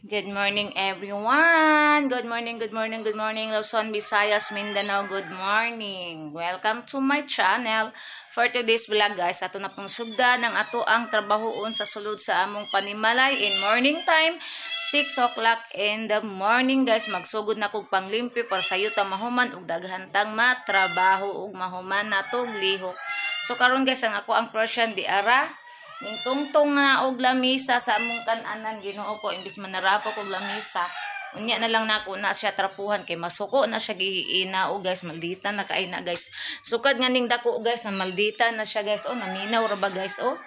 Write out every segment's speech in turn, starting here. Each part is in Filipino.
Good morning, everyone. Good morning, good morning, good morning, Luzon, Visayas, Mindanao. Good morning. Welcome to my channel. For today's vlog, guys, ato na pong sugda ng ato ang trabahoon sa sulod sa among panimalay in morning time, 6 o'clock in the morning, guys. Magsugod na kog panglimpyo para sayo ta mahuman ug daghantang matrabaho ug mahuman natog lihok. So karon guys, ang ako ang Persian di ara ning tungtong na og lamisa sa among kan-anan Ginoo ko imbis manarapo og lamisa. Unya na lang nako na siya trapuhan kay masuko na siya gihiina o guys, maldita na kay na guys. Sukad nga ning dako guys na maldita na siya guys. Oh, naminaw ra ba guys oh?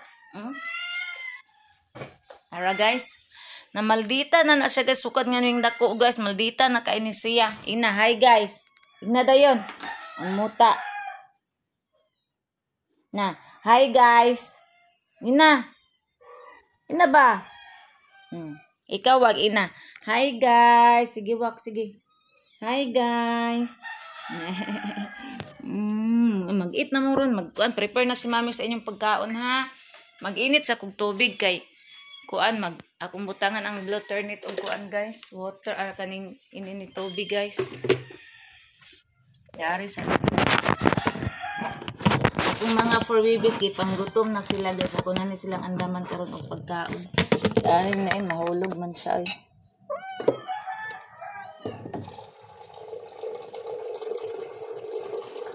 Ara guys. Na maldita na siya guys, sukad nga ning dako guys, maldita na kay ni siya. Ina, hi guys. Igna dayon. Ang muta. Na, hi guys. Ina. Ina ba? Ikaw wag ina. Hi guys. Sige wag sige. Hi guys. Mag-eat na mo ron. Prepare na si mami sa inyong pagkaon ha. Mag-init sa kog tubig kay kuan akong butangan ang blow turn it og kuan guys. Water kaning inini tubig guys. Yari sa kung mga for babies gipanggutom na sila guys, ako na ni silang andaman karon og pagkaon dahil na mahulog man siya ay.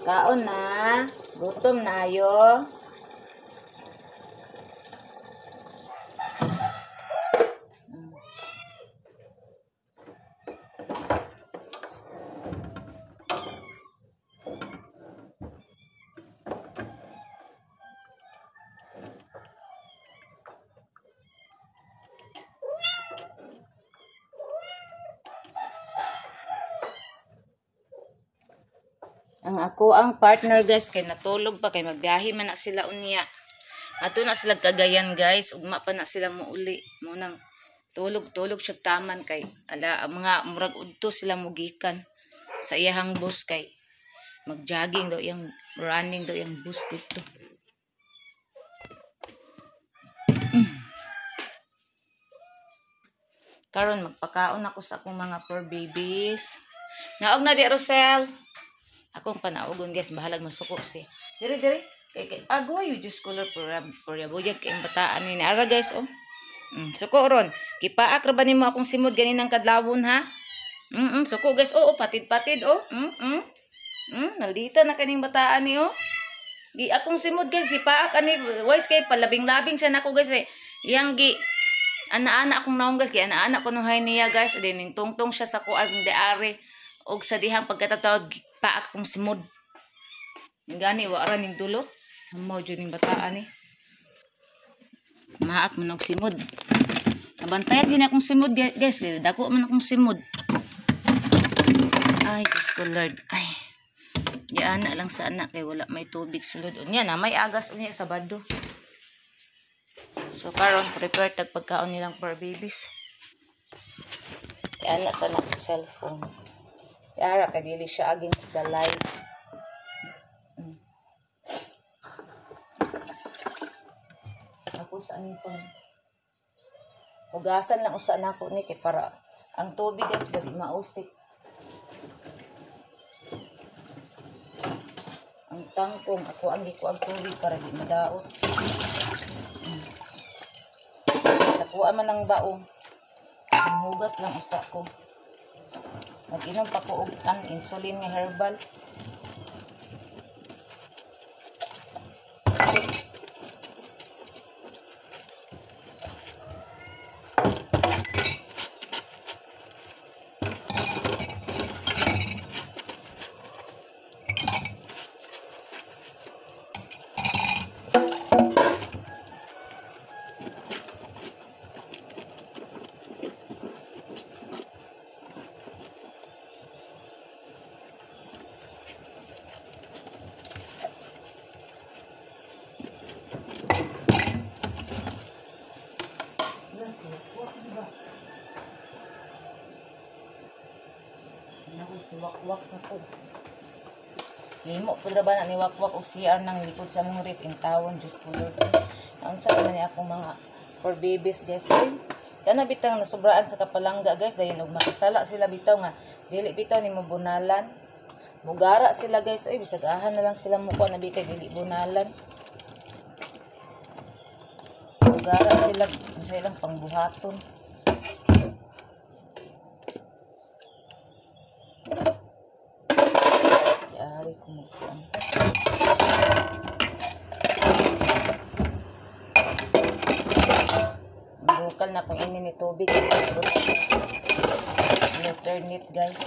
Kaon na, gutom na ayo. Ang ako ang partner guys kay natulog pa kay magbiyahe man na sila unya. Ato na sila Cagayan guys, ugma pa na sila muuli. Mo nang tulog siya taman kay ala mga murag udto sila mugikan sa iyahang bus kay mag-jogging daw yung running daw yung bus dito. Karon magpakaon ako sa akong mga fur babies. Naog na di Rosel. Akong panaugon guys, bahalag masuko si. Dire. Kay agoy you just color for ya buyag kay bataan ni ara guys oh. Suko ron. Kipaak ra ba nimo akong simod ganinang kadlawon ha? Suko guys. Oo, patid-patid oh. Naldita na kaning bataan ni oh. Gi akong simod guys, sipaak ani wise kay palabing-labing siya nako guys eh. Yang gi ana-ana akong naong guys, kay ana-ana ko nuhay niya guys, din tungtong siya sa kuan de are og sa dihang pagkatatawad paak kong simod. Gani wara ning dulot. Mao jud ning bataan ni. Maak man og simod. Nabantayan gini akong simod guys, dako man akong simod. Ay, Diyos ko Lord. Ay. Diyan na lang sa anak kay wala may tubig sulod. Unya na may agas unya Sabado. So karon prepare tag pagkaon nilang for babies. Diyan na sa anak cellphone. Yara kay dili siya against the light. Ako sa aning pang hugasan lang usa nako ni kay para ang tubig guys bali mausik. Ang tangkong ako ang gikuag tubig para di madaot. Sa kuha man ang baong. Ang hugas lang usa ko. Mag-inom pa ko og insulin nga herbal. Wakwak na po. Himo po ba na ni wakwak o CR ng likod sa mong rip in tawon. Diyos po Lord. Naunsa naman niya akong mga for babies guys. Kana bitang nasubraan sa kapalangga guys, dayon og makasala sila bitaw nga dili bitaw nimo bunalan. Mugara sila guys, ay bisag ahan na lang sila muko na bitay dili bunalan. Mugara sila sa ilang pangbuhaton. Yari ko magkuhan. Bukal na kung ini ni tubig. Turn it guys.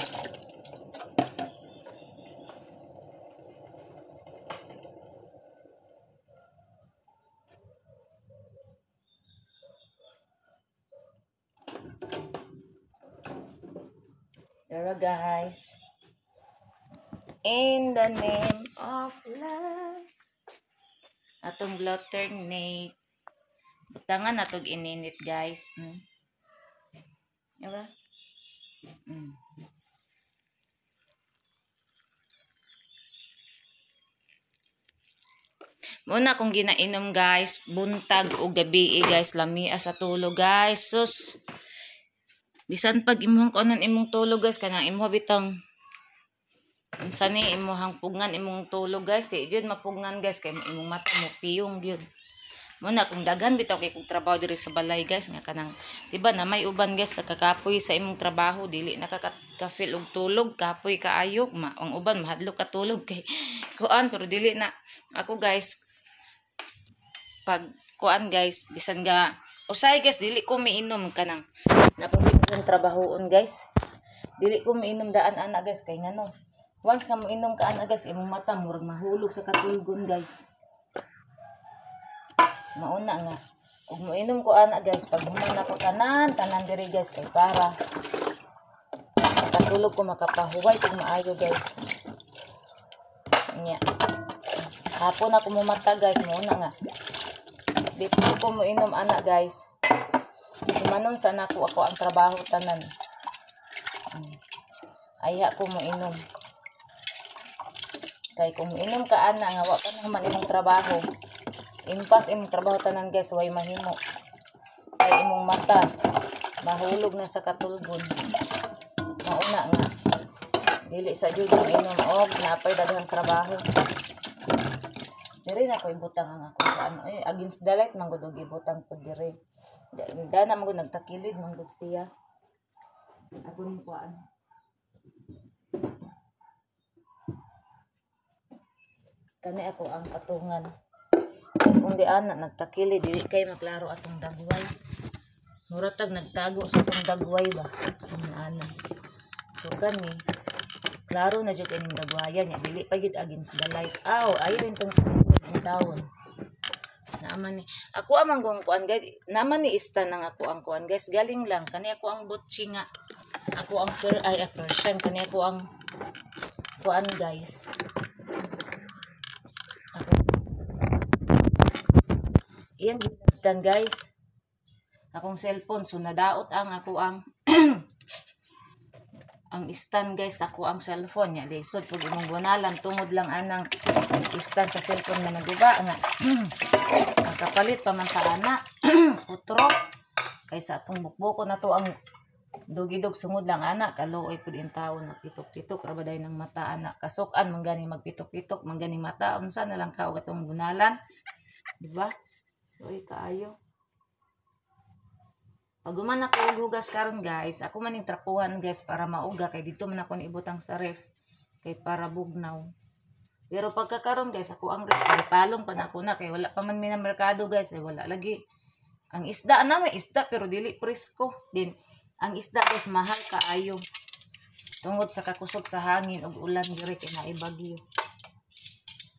There guys. In the name of love. Atong alternate. Butangan na itong ininit guys. Diba? Muna kung ginainom guys, buntag o gabi guys, lamia sa tulog guys. Sus. Bisan pag imuhang kuanon imong tulog guys, kanang imuha bitang insani imuhang pugngan imong tulog guys, di jud mapugngan guys kay imong mata mo piyong gyud. Muna kung daghan bitaw kay kung trabaho diri sa balay guys nga kanang diba na may uban guys nakakapoy sa imong trabaho dili nakaka-feel og tulog kapoy kaayo ang uban mahadlok ka tulog kay kuan pero dili na ako guys pag kuan guys bisan ga usay guys dili ko miinom kanang napabit kong trabahoon guys dili ko miinom daan ana guys kay ngano once ka moinom ka ana guys imong mata murag mahulog sa katulgon guys. Mauna nga ug moinom ko ana guys pag human ako tanan diri guys kay para makatulog ko makapahuway kung maayo guys nya hapon ako mumata guys mauna nga before ko moinom ana guys humanon sa nako ako ang trabaho tanan ayha ko moinom kay kung moinom ka ana nga wa pa na man imong trabaho impas imong trabaho tanan guys way mahimo kay imong mata mahulog na sa katulgon mauna nga dili sa jud inom og napay daghang trabaho diri na ko ibutang ang ako sa ano against the light man gud og ibutang pud diri dana man gud nagtakilid man gud siya ako ning kuan kani ako ang katungan kung di ana nagtakili dili kay maklaro atong dagway muratag nagtago sa atong dagway ba ana so kani klaro na jud kining dagwayan nya dili pa gid against the light ayo intong tawon naman ni ako amang kuan guys naman ni ista nang ako ang kuan guys galing lang kani ako ang butchi nga ako ang Persian kani ako ang kuan guys iyan gitan guys akong cellphone so nadaot ang ako ang ang stand guys ako ang cellphone nya lisod pag imong bunalan tungod lang anang stand sa cellphone na naguba nga makapalit pa man sa ana utro kaysa atong bukbuko na to ang dugidog sungod lang ana kaluoy pud in tawo nagpitok-pitok ra baday ng mata ana kasukan man gani magpitok-pitok man gani mata unsa na lang ka og atong bunalan di ba uy kaayo pag human ako hugas karon guys ako man ning trapuhan guys para mauga kay dito man ako niibutang sa ref kay para bugnaw pero pagkakaron guys ako ang ref palong pa na ako na kay wala pa man mina merkado guys ay wala lagi ang isda na may isda pero dili presko din ang isda guys mahal kaayo tungod sa kakusog sa hangin ug ulan diri kay naibagyo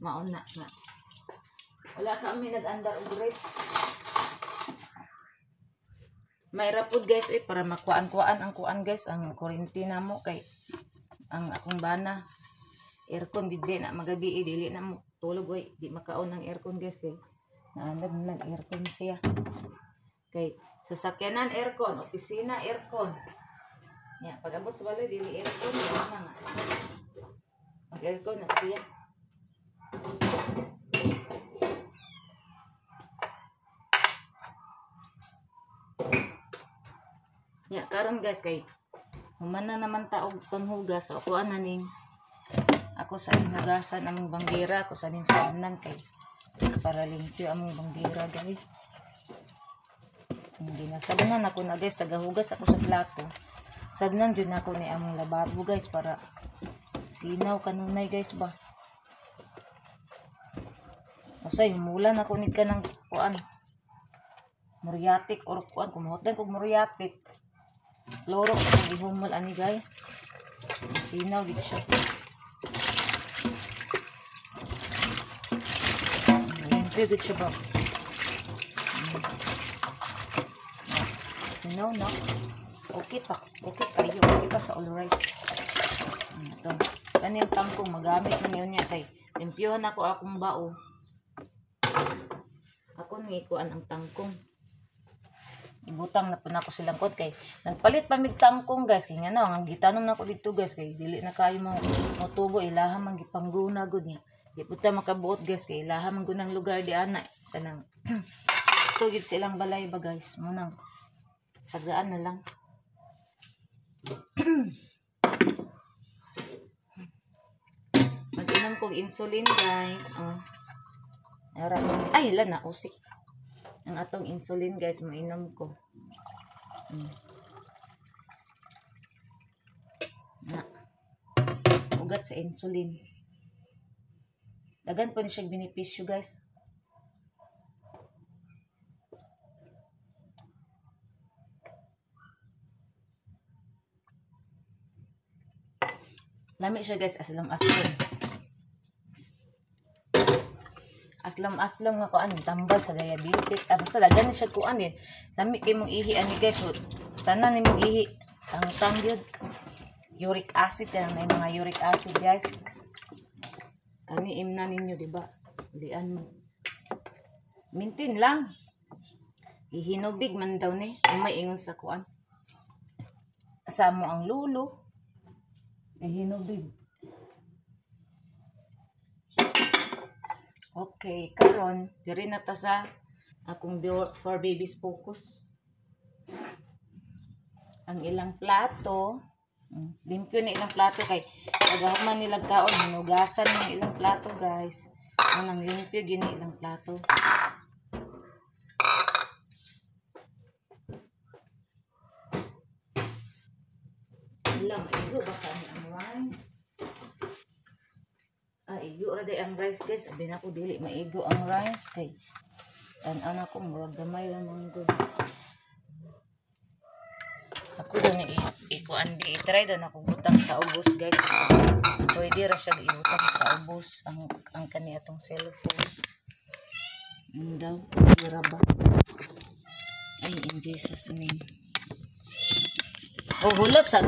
mauna na wala sa amin nag-andar og ref may rapod guys para makuan-kuan ang kuan guys ang kuryente mo kay ang akong bana aircon bidbe na magabi dili na mo tulog oy di makaon ang aircon guys kay nag-aircon siya kay sasakyanan aircon opisina aircon nya pag abot sa balay dili aircon na nga ang aircon na siya Ya, karon guys kay humana naman taog panghugas. So ako ananing ako sa hugasan among banggera, ako sa ning sabnan kay para limpyo among banggera guys. Hindi na sabnan ako na guys, tagahugas ako sa plato. Sabnan jud nako ni among lababo guys para sinaw kanunay guys ba. Usay mulan ako ni kanang kuan. Muriatic or kuan kumuhotan kog muriatic. Kloro ang ihumol ani guys. Sinaw gid siya. Limpyo gid siya ba. No. Okay pa kayo. Okay pa sa all right. Ito. Kaniyang tangkong magamit man yun niya kay limpyohan ako akong bao. Ako nang ikuan ang tangkong. Ibutang na po na ako silang kot kay nagpalit pa mig tangkong guys kay nga ang gitanom na ko dito guys kay dili na kayo mo tubo ilaha man gipangguna gud niya. Di puta makabuot guys kay ilaha man gud nang lugar di ana kanang tugid silang balay ba guys mo nang sagaan na lang. Mag-inom kong insulin guys. Oh. Ay, hala na usik. Ang atong insulin guys, mainom ko. Na. Ugat sa insulin. Dagan po ni siya benepisyo guys. Lami siya guys, aslam-aslam. Aslam-aslam nga kuan tambal sa diabetes. Basta dagan siya kuan din. Lami kay mong ihi ani guys. So, tanan nimong ihi. Tang gyud. Uric acid kanang may mga uric acid guys. Kani imna ninyo di ba? Dian mo. Mintin lang. Ihinubig man daw ni. May ingon sa kuan. Sa mo ang lulo. Hinubig. Okay, karon diri na ta sa akong for babies focus. Ang ilang plato, limpyo na ilang plato kay paghuman nila kaon hinugasan ng ilang plato guys. Nang limpyo gini ilang plato. Ilang igo baka ni ang rice. Igo ra day ang rice guys. Abi na ko dili maigo ang rice kay tan-an ako murag gamay lang ang good. Ako daw ni ikuan di i-try daw ako butang sa ubos guys. Pwede ra siya ibutang sa ubos ang kani atong cellphone. Daw ra ba? Ay in Jesus name. Oh hulot sa